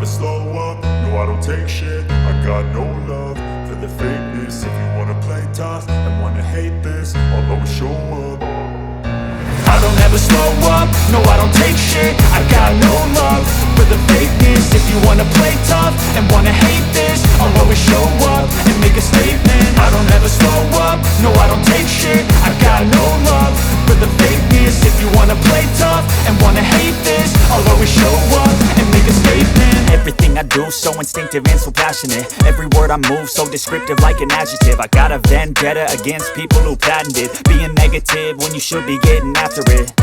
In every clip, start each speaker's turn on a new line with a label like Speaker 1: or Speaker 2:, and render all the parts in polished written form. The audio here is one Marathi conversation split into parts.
Speaker 1: slow up, no I don't take shit. I got no love for the fakeness. If you wanna play tough and wanna hate this, I'll always show up. I don't ever slow up, no I don't take shit. I got no love for the fakeness. If you wanna play tough and wanna hate this, I'll always show up and make a statement. I don't ever slow up, no I don't take shit. I got no love for the fakeness. If you wanna play tough and wanna hate this, I'll always show up and make a statement. Everything I do so instinctive and so passionate. Every word I move so descriptive like an adjective. I got a vendetta against people who patented being negative when you should be getting after it.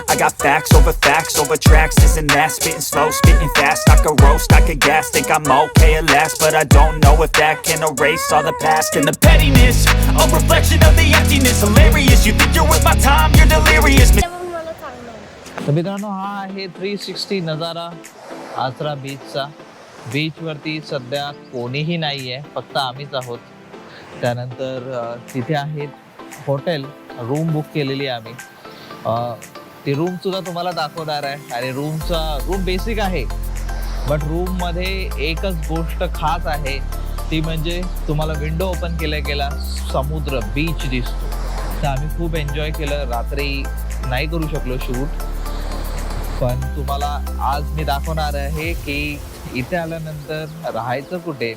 Speaker 1: I got facts over tracks, this and that. Spitting slow, spitting fast. I could roast, I could gas. Think I'm okay at last, but I don't know if that can erase all the past. And the pettiness, a reflection of the emptiness. Hilarious, you think you're with my time, you're delirious.
Speaker 2: तर मित्रांनो, हा आहे 360 नजारा आचरा बीचचा. बीचवरती सध्या कोणीही नाही आहे, फक्त आम्हीच आहोत. त्यानंतर तिथे आहेत हॉटेल, रूम बुक केलेली आहे आम्ही. ती रूमसुद्धा तुम्हाला दाखवणार आहे. आणि रूम बेसिक आहे, बट रूममध्ये एकच गोष्ट खास आहे, ती म्हणजे तुम्हाला विंडो ओपन केल्या समुद्र, बीच दिसतो. तर आम्ही खूप एन्जॉय केलं. रात्री नाही करू शकलो शूट, पण तुम्हाला आज मी दाखवणार आहे की इथे आल्यानंतर राहायचं कुठे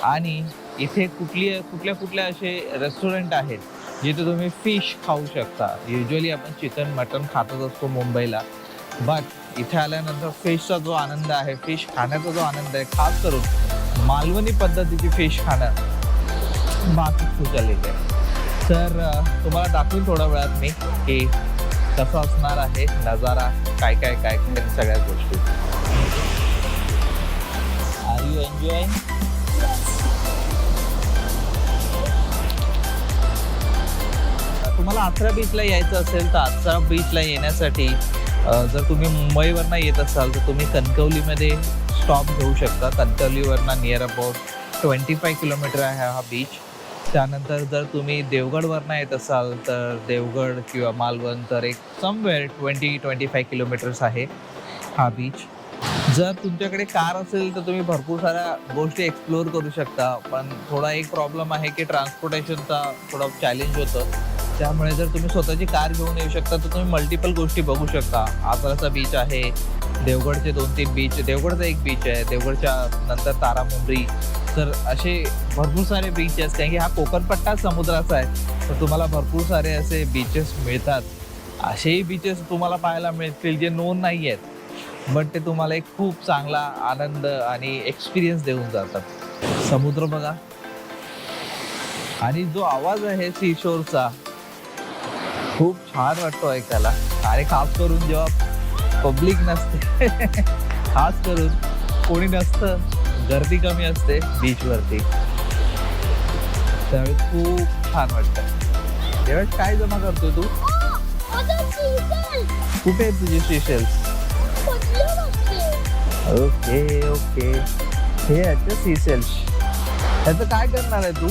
Speaker 2: आणि इथे कुठल्या असे रेस्टॉरंट आहेत जिथे तुम्ही फिश खाऊ शकता. युजली आपण चिकन मटन खातच असतो मुंबईला, बट इथे आल्यानंतर फिशचा जो आनंद आहे, फिश खाण्याचा जो आनंद आहे, खास करून मालवणी पद्धतीची फिश खाणं बाकी खूप झालेलं आहे. तर तुम्हाला दाखवून थोड्या वेळात मी की कसं असणार आहे नजारा, काय सगळ्या गोष्टी. Are you enjoy? तुम्हाला आचरा बीचला यायचं असेल तर आचरा बीचला येण्यासाठी जर तुम्ही मुंबईवरनं येत असाल तर तुम्ही कणकवलीमध्ये स्टॉप घेऊ शकता. कणकवलीवरनं नियर अबाउट 25 किलोमीटर आहे हा बीच. त्यानंतर जर तुम्ही देवगडवरनं येत असाल तर देवगड किंवा मालवण तर एक समवेअर 20-25 किलोमीटर्स आहे हा बीच. जर तुमच्याकडे कार असेल तर तुम्ही भरपूर साऱ्या गोष्टी एक्सप्लोअर करू शकता, पण थोडा एक प्रॉब्लेम आहे की ट्रान्सपोर्टेशनचा थोडा चॅलेंज होतं. त्यामुळे जर तुम्ही स्वतःची कार घेऊन येऊ शकता तर तुम्ही मल्टिपल गोष्टी बघू शकता. आचराचा बीच आहे, देवगडचे 2-3 बीच, देवगडचा एक बीच आहे, देवगडच्या नंतर तारामुंबरी. तर असे भरपूर सारे बीचेस, कारण की हा कोकणपट्टा समुद्राचा आहे, तर तुम्हाला भरपूर सारे असे बीचेस मिळतात. असेही बीचेस तुम्हाला पाहायला मिळतील जे नोन नाही आहेत, बट ते तुम्हाला एक खूप चांगला आनंद आणि एक्सपिरियन्स देऊन जातात. समुद्र बघा, आणि जो आवाज आहे सी शोरचा खूप छान वाटतो ऐकायला. आणि खास करून जेव्हा पब्लिक नसते खास करून कोणी नसतं, गर्दी कमी असते बीचवरती, त्यावेळी खूप छान वाटतं. त्यावेळेस काय जमा करतोय तू? कुठे आहेत तुझे सीशेल्स? ओके हे आहेत सीशेल्स. ह्याचं काय करणार आहे तू?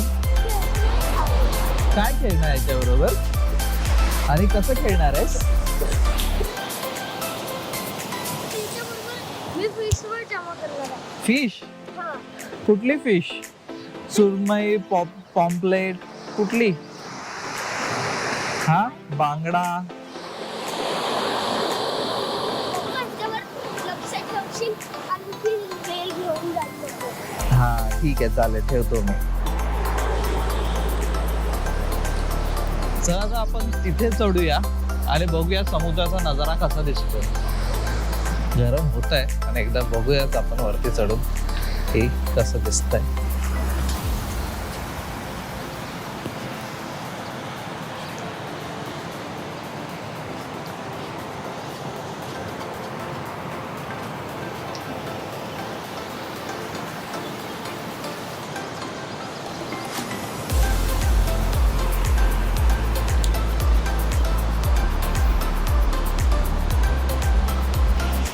Speaker 2: काय खेळणार आहे याच्याबरोबर आणि कसं खेळणार आहेस? फिश? कुठली फिश? सुरमई, पॉम्पलेट, कुठली? हा, बांगडा? हा ठीक आहे, चालेल, ठेवतो मी. चला आपण तिथे चढूया आणि बघूया समुद्राचा नजारा कसा दिसतोय. गरम होत आहे आणि एकदा बघूयाच आपण वरती चढून हे कसं दिसतंय.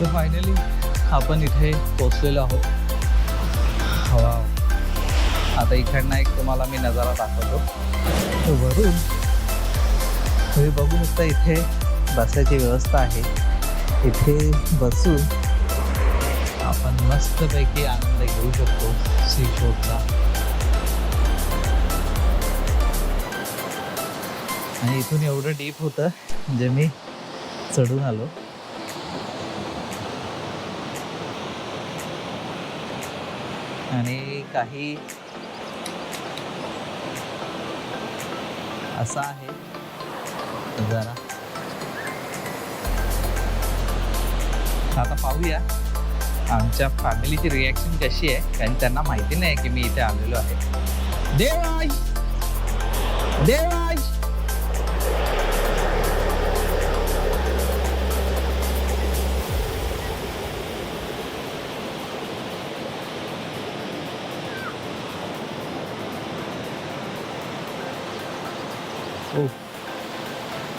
Speaker 2: तर फायनली आपण इथे पोचलेलो आहोत. हवा आता इकडनं एक तुम्हाला मी नजारा दाखवतो. तर वरून तुम्ही बघू शकता इथे बसायची व्यवस्था आहे. इथे बसून आपण मस्तपैकी आनंद घेऊ शकतो सी शोरचा. आणि इथून एवढं डीप होतं म्हणजे मी चढून आलो. आणि काही असा आहे जरा. आता पाहूया आमच्या फॅमिलीची रिॲक्शन कशी आहे, कारण त्यांना माहिती नाही की मी इथे आलेलो आहे. देवाज देवाज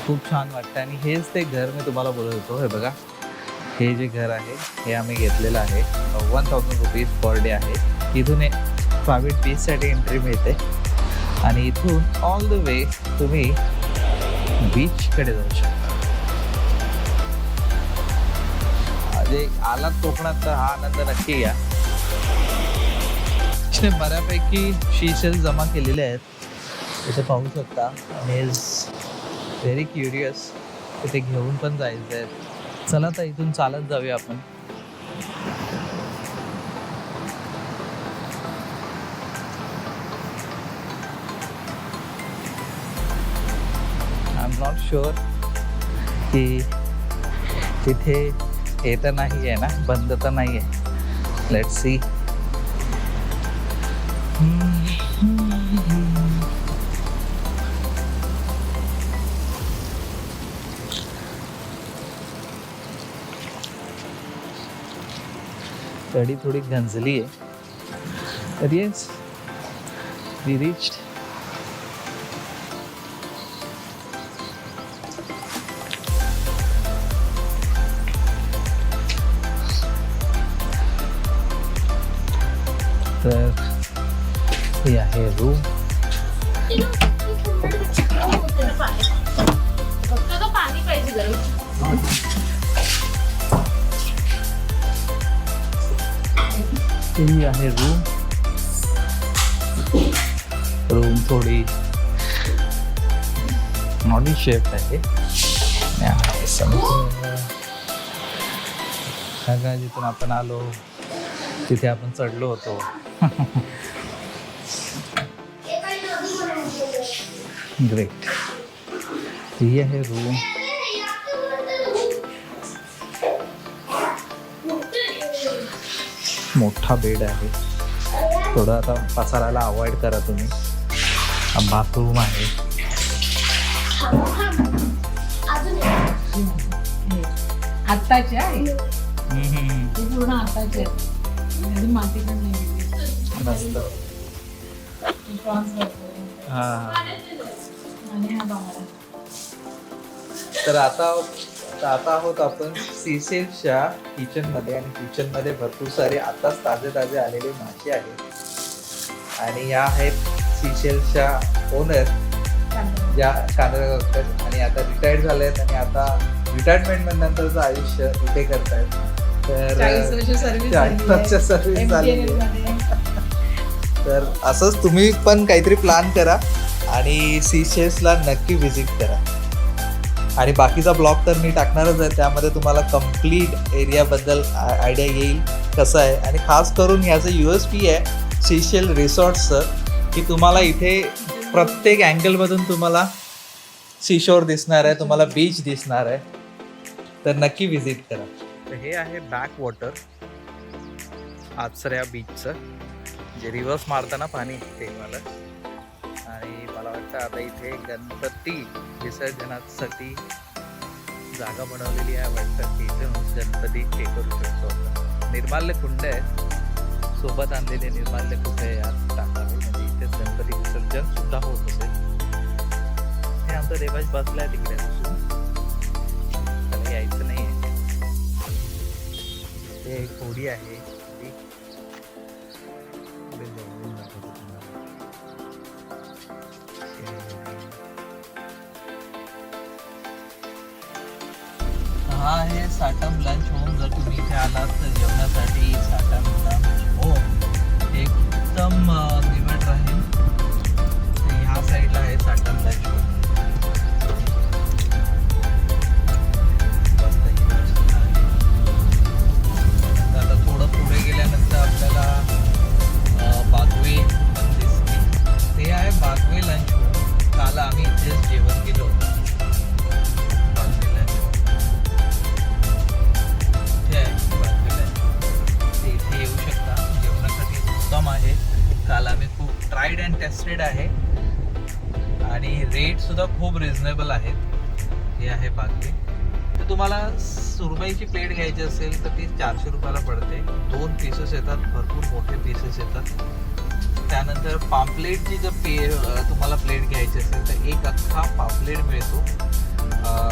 Speaker 2: खूप छान वाटतं. आणि हेच ते घर मी तुम्हाला बोलत होतो. हे बघा, हे जे घर आहे हे आम्ही घेतलेलं आहे. 1000 रुपीज पर डे आहे. इथून प्रायव्हेट बीचसाठी एंट्री मिळते आणि इथून ऑल द वे तुम्ही बीचकडे जाऊ शकता. म्हणजे आलात कोकणात तर हा आनंद नक्की घ्या. बऱ्यापैकी शीशेल जमा केलेले आहेत इथे पाहू शकता. आणि इज व्हेरी क्युरियस, तिथे घेऊन पण जायचं आहे. चला तर इथून चालत जाऊया आपण. आय एम नॉट शुअर की तिथे हे तर नाही आहे ना, बंद तर नाही आहे. Let's see. गाडी थोडी गंजली आहे. तर येस, वी रिच्ड. तर हे आहे रूम.
Speaker 3: पाणी पाहिजे गरम.
Speaker 2: ही आहे रूम. रूम थोडी नॉडी शेप आहे. सगळं जिथून आपण आलो तिथे आपण चढलो होतो. ग्रेट. ही आहे रूम. मोठा बेड आहे. थोडं आता पसारायला अवॉइड करा तुम्ही. बाथरूम आहे.
Speaker 3: आत्ताचे आहे पूर्ण आत्ताचे माती पण नाही
Speaker 2: मस्त. हा.
Speaker 3: आणि हा बाहेर.
Speaker 2: तर आता आहोत आपण सीशेल्सच्या किचनमध्ये. आणि किचनमध्ये भरपूर सारे आताच ताजे आलेले मासे आहेत. आणि या आहेत सीशेल्सच्या ओनर, ज्या कांद्रा करतात आणि आता रिटायर्ड झाले आहेत. आणि आता रिटायरमेंट नंतरचं आयुष्य इथे करतायत. तर 40 वर्ष सर्व्हिस झालेली आहे. तर असंच तुम्ही पण काहीतरी प्लॅन करा आणि सीशेल्सला नक्की व्हिजिट करा. आणि बाकीचा ब्लॉग तर मी टाकणारच आहे. त्यामध्ये तुम्हाला कम्प्लीट एरियाबद्दल आयडिया येईल कसं आहे. आणि खास करून ह्याचं USP आहे सीशेल रिसॉर्ट्सचं, की तुम्हाला इथे प्रत्येक अँगलमधून तुम्हाला सीशोर दिसणार आहे, तुम्हाला बीच दिसणार आहे. तर नक्की व्हिजिट करा. तर हे आहे बॅक वॉटर आचऱ्या बीचचं, जे रिव्हर्स मारताना पाणी ते मला. आणि मला वाटतं आता इथे गणपती विसर्जनासाठी जागा बनवलेली आहे वाटतं, की इथे गणपती हे करू शकतो आपण. निर्माल्य कुंड आहे, सोबत आणलेले निर्माल्य कुठे यात टाकावे, म्हणजे इथेच गणपती विसर्जन सुद्धा होत असेल. हे आमचा देवाज बसला आहे तिकडे, त्याला यायचं नाही आहे. ते एक होडी आहे. हा आहे साटम लंच होम. जर तुम्ही इथे आलात तर जेवणासाठी साटम अँड टेस्टेड आहे आणि रेट सुद्धा खूप रिझनेबल आहेत. हे आहे बाकी. तर तुम्हाला सुरमईची प्लेट घ्यायची असेल तर ती 400 रुपयाला पडते. 2 पीसेस येतात, भरपूर मोठे पीसेस येतात. त्यानंतर पापलेटची जर तुम्हाला प्लेट घ्यायची असेल तर एक अख्खा पापलेट मिळतो.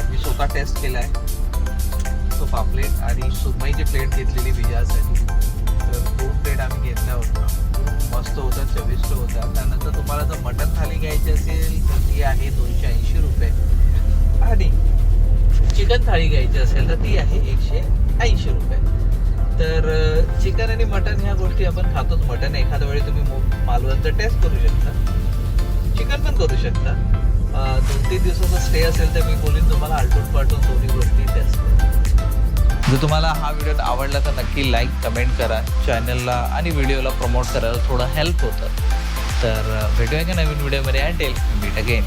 Speaker 2: मी स्वतः टेस्ट केला आहे तो पापलेट. आणि सुरमईची प्लेट घेतलेली विजयासाठी, तर 2 प्लेट आम्ही घेतल्या होत्या. मस्त होता, चविष्ट होता. त्यानंतर तुम्हाला जर मटन थाली घ्यायची असेल तर ती आहे 280 रुपये आणि चिकन थाळी घ्यायची असेल तर ती आहे 180 रुपये. तर चिकन आणि मटन ह्या गोष्टी आपण खातोच. मटन एखाद्या वेळी तुम्ही मालवणचं टेस्ट करू शकता, चिकन पण करू शकता. 2-3 दिवसाचा स्टे असेल तर मी बोलीन तुम्हाला आलटून पालटून दोन्ही गोष्टी टेस्ट करा. जर तुम्हाला हा व्हिडिओ आवडला तर नक्की लाईक कमेंट करा. चॅनलला आणि व्हिडिओला प्रमोट करायला थोडं हेल्प होतं. तर भेटूया का नवीन व्हिडिओमध्ये. Until meet again.